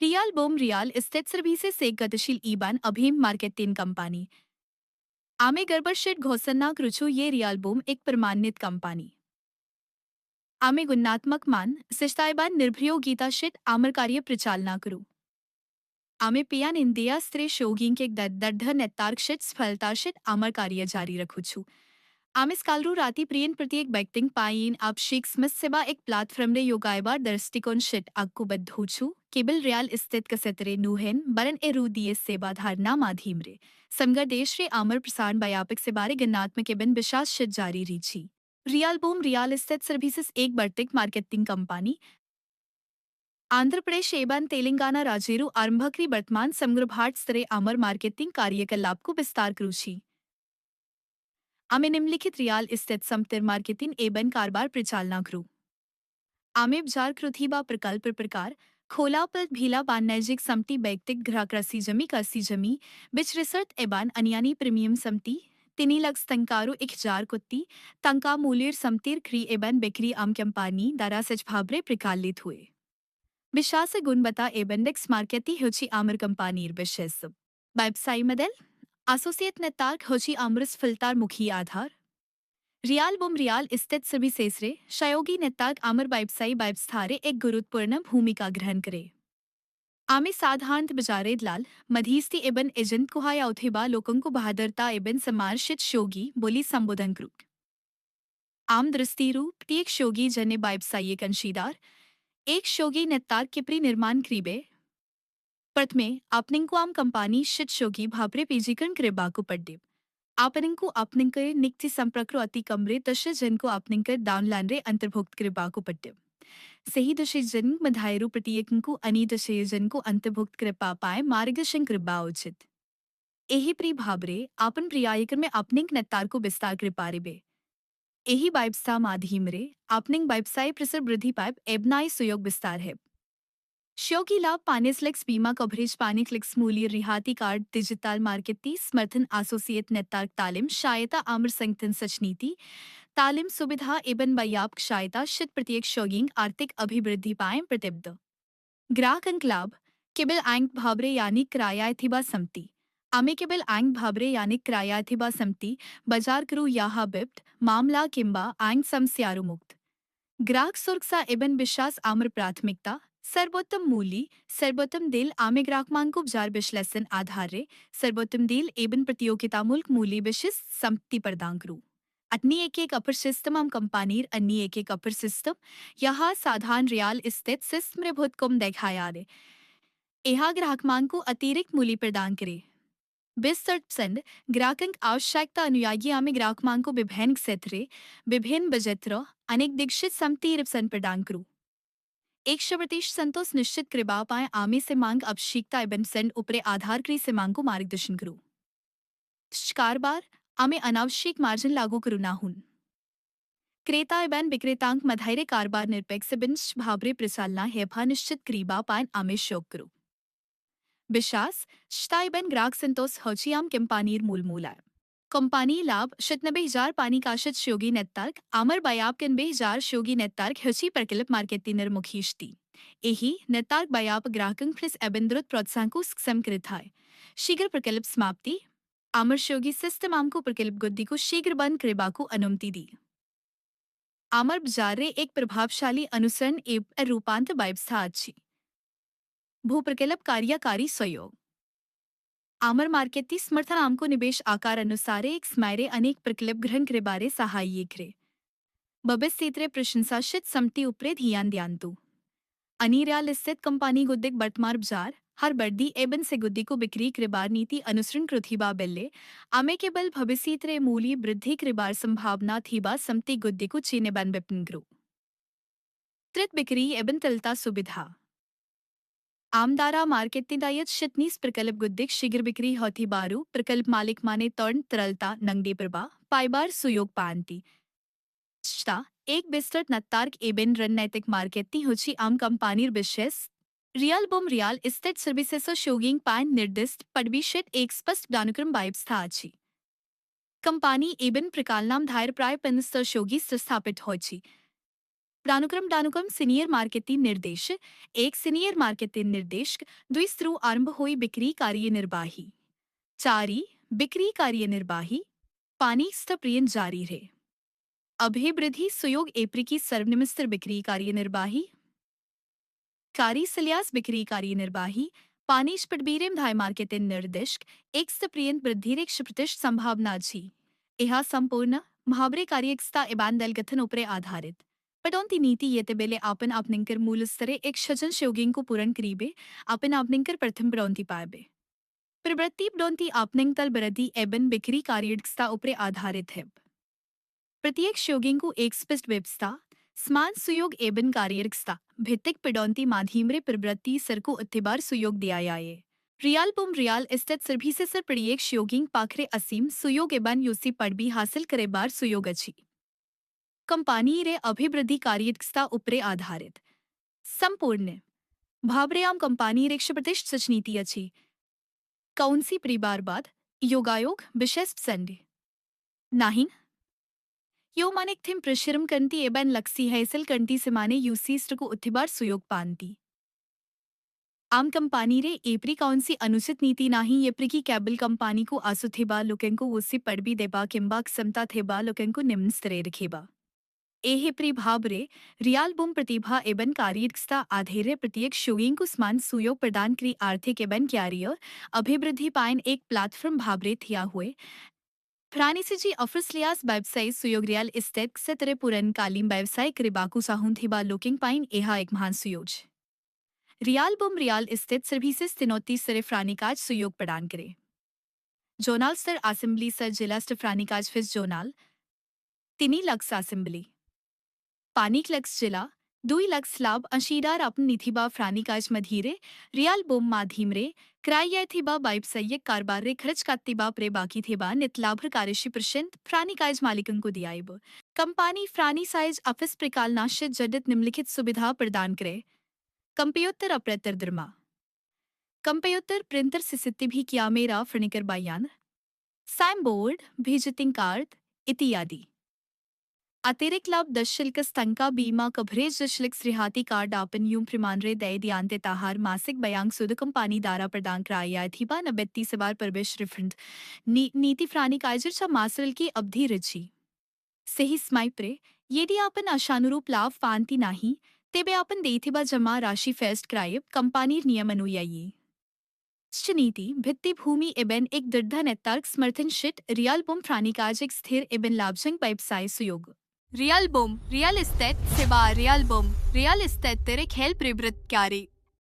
रियाल बोम riyal estate services एक गतिशील ईबान अभिम marketing company आमे गर्बरशेट घोषणाक रुचु ये रियाल बोम एक प्रमाणित कंपनी आमे गुणात्मक मान सिस्तायबान निर्भयोगिता शेट आमर कार्य प्रचालना करू आमे पियान इंडिया स्त्रे शोगिंग के दर्ध नेतार्क शेट स्फलता शेट आमर कार्य जारी रखू छु आमे स्कालरू राती प्रियन प्रत्येक व्यक्तिंग पाइन आप शीख स्मिथ सेवा एक प्लेटफॉर्म रे योगायबार दृष्टिकोण शेट आक्कू बद्धू छु केबल रियाल स्थित कसतरे नुहेन बरन ए रू दिए सेवा धारणा माधीम रे समगर देश रे आमर प्रसारण व्यापक से बारे गन्नात्मक एबन विशास शेट जारी रीची रियाल बूम रियाल स्टेट सर्विसेज एक बर्तिक मार्केटिंग कंपनी आंध्र प्रदेश एवं तेलंगाना राज्यरू आरंभकरी वर्तमान समग्र भारत स्तरे आमर मार्केटिंग कार्यकलाप को विस्तार करूची आमे निम्नलिखित रियाल स्थित समतिर मार्केटिंग एवं कारबार प्रचालना करू आमे बाजार कृथिबा प्रकल्प प्रकार खोला पर भीला बान्याजिक समती वैयक्तिक ग्राहक रसी जमी बिच रिसर्ट एबान अनियानी प्रीमियम समती तिनी लक्स तंकारू 1000 कुत्ती तंका मूल्यर समतीर ख्री एबन बेकरी आम कंपानी दारा सच भाबरे प्रकालित हुए विश्वास गुणवत्ता एबेंडेक्स मार्केटी होची आमर कंपानीर विशेष वेबसाइट मॉडल एसोसिएट नेटवर्क होची आमरस फिल्टर मुखी आधार रियाल बुम रियाल स्थित सभी सेसरे सहयोगी नेतृत्व आमर व्यवसायी व्यवस्थारे एक गुरुत्वपूर्ण भूमिका ग्रहण करे आमे साधारण बाजारे दलाल मध्यस्थी एबन एजेंट कुहाया उठेबा लोगों को बहादुरता एबन समार्शित शोगी बोली संबोधन करू आम दृष्टि रूप एक शोगी जने व्यवसायी अंशीदार एक शोगी नेतृत्व किपरी निर्माण क्रीबे प्रथमे आपनिंग आम कंपनी शिट शोगी भापरे पीजीकरण कृबाकु पड्डे आपनिंग आपनिंकर निक्ति संप्रक्र अति कमरे तसे जनको आपनिंकर दानलानरे अंतर्भुक्त कृबाकु पड्डे सही दशे जन मधायरु प्रत्येकंकु अनि दशे जनको अंतर्भुक्त कृपा पाए मार्गदर्शन कृपा उचित एही प्री भाबरे आपन प्रियायकर में आपनिंग नेतार को विस्तार कृपारिबे एही व्यवस्था माध्यम रे आपनिंग व्यवसाय प्रसर वृद्धि पाइप एबनाई सुयोग विस्तार है शो की लाभ पाने स्लेक्स बीमा कवरेज पाने क्लिक्स मूल्य रिहाती कार्ड डिजिटल मार्केटी समर्थन एसोसिएट नेटवर्क तालिम सहायता आम्र संगठन सचनीति तालिम सुविधा एवं व्यापक सहायता शत प्रत्येक शोगिंग आर्थिक अभिवृद्धि पाए प्रतिबद्ध ग्राहक अंक लाभ केवल आंक भाबरे यानी किराया सम्ति आमे केवल आंक भाबरे यानी किराया सम्ति बाजार करू याहा बिप्ट मामला किंबा आंक समस्यारु मुक्त ग्राहक सुरक्षा एवं विश्वास आम्र प्राथमिकता सर्वोत्तम मूल्य सर्वोत्तम दिल आमे ग्राहक मांग को बाजार विश्लेषण आधारे सर्वोत्तम दिल एवं प्रतियोगिता मुल्क मूल्य विशिष्ट संपत्ति प्रदान करू अन्य एक अपर सिस्टम आम कंपानीर अन्य एक अपर सिस्टम यहाँ साधारण रियाल स्थित सिस्टम रे बहुत कम दिखाया रे यह ग्राहक मांग को अतिरिक्त मूल्य प्रदान करे 20% ग्राहक आवश्यकता अनुयायी आमे ग्राहक मांग को विभिन्न क्षेत्रे विभिन्न बजत्र अनेक दीक्षित समति प्रदान करू 100% संतोष निश्चित कृपा पाए आमे से मांग आवश्यकता एवं सेंड उपरे आधार करी से मांग को मार्गदर्शन करू कारबार आमे अनावश्यक मार्जिन लागू करू ना हुन क्रेता एवं विक्रेतांक मधायरे कारबार निरपेक्ष बिंश भावरे प्रचालना हेफा निश्चित क्रीबा पान आमे शोक करू विश्वास श्ता एवं ग्राहक संतोष हौचियाम कंपानीर मूल मूला कंपानी लाभ 97,000 पानी काशत शोगी नेतर्क आमर बयाब कन 20,000 शोगी नेतर्क हची प्रकल्प मार्केटिनर मुखीष्टी एही नेतर्क बयाब ग्राहकं प्लस एबंद्रुत प्रोत्साहन समकृत है शीघ्र प्रकल्प समाप्ति आमर शोगी सिस्टम आमको प्रकल्प गुद्दी को शीघ्र बंद कृबाकु अनुमति दी आमर बाजारे एक प्रभावशाली अनुसरण एवं रूपांतर व्यवस्था अच्छी भू प्रकल्प कार्यकारी सहयोग आमर मार्केटी समर्थन आमको निवेश आकार अनुसारे एक स्मायरे अनेक प्रकल्प ग्रहण करे बारे सहायक रे बबे सीतरे प्रशंसाशित समति उपरे ध्यान दियांतु अनिर्याल स्थित कंपनी गुद्दिक वर्तमान बाजार हर बर्दी एबन से गुद्दी को बिक्री कृबार नीति अनुसरण कृथिबा बेल्ले आमे केवल भविष्यतरे मूल्य वृद्धि कृबार संभावना थीबा समति गुद्दी को चीने बन विपन ग्रु त्रित बिक्री एबन तलता सुविधा आमदारा मार्केटिंग शितनीस प्रकल्प गुद्दिक शीघ्र बिक्री होती बारू प्रकल्प मालिक माने तौर तरलता नंगदे प्रभा पाइबार सुयोग पानती एक विस्तृत नत्तार्क एबेन रणनैतिक मार्केटिंग होची आम कंपानीर विशेष real Bum real estate services शोगिंग पान निर्दिष्ट पडविशेट एक स्पष्ट दानुक्रम व्यवस्था अछि कंपानी एबेन प्रकालनाम धायर प्राय 50 शोगी स्थापित होची डानुक्रम सीनियर मार्केटिंग निर्देश एक सीनियर मार्केटिंग निर्देशक द्विस्त्रु आरंभ हुई बिक्री कार्यनिर्वाही चारी बिक्री कार्यनिर्वाही पानी स्थप्रियन जारी रहे अभिवृद्धि सुयोग एप्री की सर्वनिम्न बिक्री कार्यनिर्वाही कारी सल्यास बिक्री कार्यनिर्वाही पानीश पटबीरेम धाय मार्केटिंग निर्देशक एक प्रियंत वृद्धि प्रतिष्ठ संभावना जी यह संपूर्ण मुहावरे कार्यक्षता एबान दल गठन उपरे आधारित पटौती नीति ये बेले आपन आपनिंकर मूल स्तरे एक सजन शोगिंग को पूर्ण करीबे आपन आपनिंकर प्रथम पड़ौती पाएबे प्रवृत्ति पड़ौती आपनिंग तल बरदी एबन बिक्री कार्यक्षता उपरे आधारित है प्रत्येक शोगिंग को एक स्पष्ट व्यवस्था समान सुयोग एबन कार्यक्षता भित्तिक पड़ौती माध्यमरे प्रवृत्ति सरको उत्तिबार सुयोग दिया जाए रियाल बुम रियाल एस्टेट सर्विसेस प्रत्येक शोगिंग पाखरे असीम सुयोग एबन यूसी पड़बी हासिल करे बार सुयोग अच्छी कंपनी रे अभिवृद्धि कार्यक्षता उपरे आधारित संपूर्ण भावरेआम कंपनी रे प्रतिष्ठ सचनीति अच्छी कौनसी परिवार बाद योगायोग विशेष संडे नहीं यो मानिक थिम प्रश्रम कंती एबन लक्सी हैसल कंती से माने यूसीस्ट को उत्थिबार सुयोग पानती आम कंपनी रे एप्री कौनसी अनुचित नीति नाही एप्री की केबल कंपनी को आसुथेबा लोकें को उसी पड़बी देबा किंबा क्षमता थेबा लोकें को निम्न स्तरे रखेबा एहेप्री भाव रे रियाल बुम प्रतिभा एबन कार्यक्षता आधेरे प्रत्येक शोगिंग को समान सुयोग प्रदान करी आर्थिक एबन क्यारियर अभिवृद्धि पाइन एक प्लेटफॉर्म भावरे थिया हुए फ्रानिसिजी ऑफिसलियास व्यवसाय सुयोग रियल इस्टेट से तेरे पुरन कालीम व्यवसाय करिबाकू साहुन थीबा लोकिंग पाइन एहा एक महान सुयोज riyal Bum real estate services तिनोती सरे फ्रानिकाज सुयोग प्रदान करे जोनाल स्तर असेंबली सर जिला स्तर फ्रानिकाज फिस जोनाल तिनी लक्स असेंबली पानीक लक्स जिला 2 लक्स लाभ अंशीदार अपन निथिबा फ्रानिकाज मधीरे रियाल बोम माधीमरे क्राय थिबा बाइब सैयक कारबार रे खर्च कातिबा प्रे बाकी थेबा नितलाभर कार्यशी प्रशंत फ्रानिकाज मालिकन को दियाइब कंपनी फ्रानिसाइज ऑफिस प्रकाल नाश्य जडित निम्नलिखित सुविधा प्रदान करे कंप्यूटर ऑपरेटर दरमा कंप्यूटर प्रिंटर सिसिति भी किया मेरा फर्निकर बयान साइन बोर्ड विजिटिंग कार्ड इत्यादि अतिरिक्त लाभ 10 शुल्क स्तंका बीमा कवरेज दशलिक रिहाती कार्ड आपन यूं प्रमाण रे दय दियांते ताहार मासिक बयांग सुद कंपनी द्वारा प्रदान कराया थीबा 29 बार प्रवेश रिफंड नीति फ्रानी कायजर छा मासरल की अवधि रची सही समय प्रे यदि आपन आशानुरूप लाभ पानती नाही तेबे आपन देथिबा जमा राशि फेस्ट करायब कंपनी नियम अनुयायी नीति भित्ति भूमि एबन एक दृढ़ नेतार्क समर्थन शिट रियल बुम फ्रानिकाज एक स्थिर एबन लाभजंग व्यवसाय सुयोग रियल बुम रियल इस्टेट सेवा रियल बुम रियल इस्टेट तेरे खेल प्रवृत्त क्यारे